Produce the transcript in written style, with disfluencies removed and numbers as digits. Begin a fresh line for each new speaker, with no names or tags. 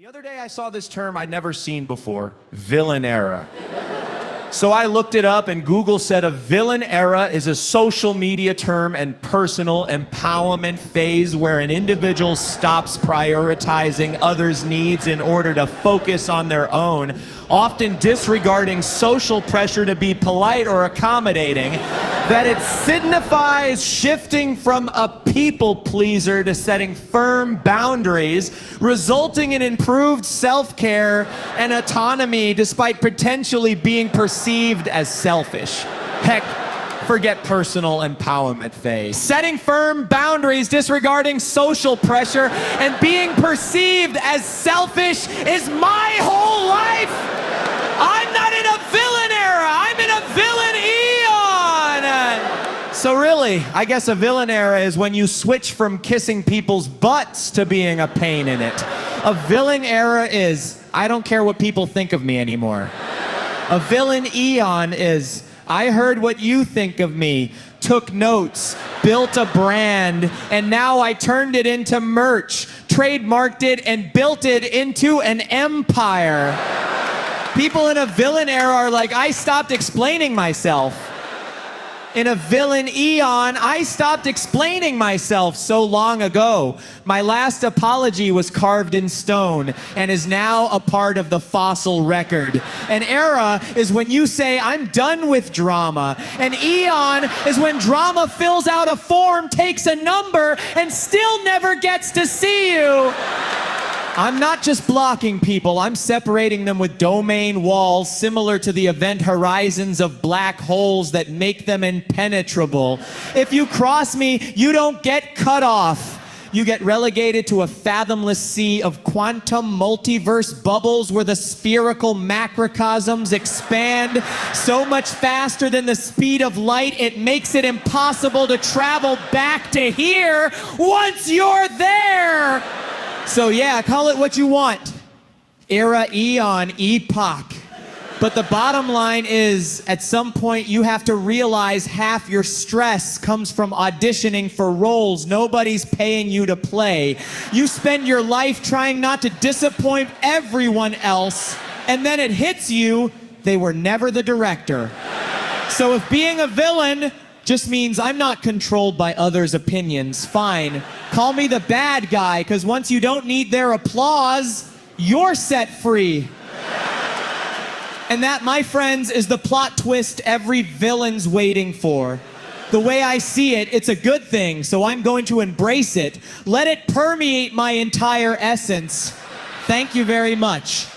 The other day I saw this term I'd never seen before, villain era. So I looked it up and Google said a villain era is a social media term and personal empowerment phase where an individual stops prioritizing others' needs in order to focus on their own, often disregarding social pressure to be polite or accommodating, that it signifies shifting from a people pleaser to setting firm boundaries, resulting in improved self-care and autonomy despite potentially being perceived as selfish. Heck, forget personal empowerment phase. Setting firm boundaries, disregarding social pressure, and being perceived as selfish is my whole life. I'm not in a villain era, I'm in a villain eon. So really, I guess a villain era is when you switch from kissing people's butts to being a pain in it. A villain era is, I don't care what people think of me anymore. A villain eon is, I heard what you think of me, took notes, built a brand, and now I turned it into merch, trademarked it, and built it into an empire. People in a villain era are like, I stopped explaining myself. In a villain eon, I stopped explaining myself so long ago. My last apology was carved in stone and is now a part of the fossil record. An era is when you say, I'm done with drama. An eon is when drama fills out a form, takes a number, and still never gets to see you. I'm not just blocking people, I'm separating them with domain walls similar to the event horizons of black holes that make them impenetrable. If you cross me, you don't get cut off. You get relegated to a fathomless sea of quantum multiverse bubbles where the spherical macrocosms expand so much faster than the speed of light, it makes it impossible to travel back to here once you're there. So yeah, call it what you want. Era, eon, epoch. But the bottom line is, at some point you have to realize half your stress comes from auditioning for roles nobody's paying you to play. You spend your life trying not to disappoint everyone else, and then it hits you, they were never the director. So if being a villain just means I'm not controlled by others' opinions, fine. Call me the bad guy, because once you don't need their applause, you're set free. And that, my friends, is the plot twist every villain's waiting for. The way I see it, it's a good thing, so I'm going to embrace it. Let it permeate my entire essence. Thank you very much.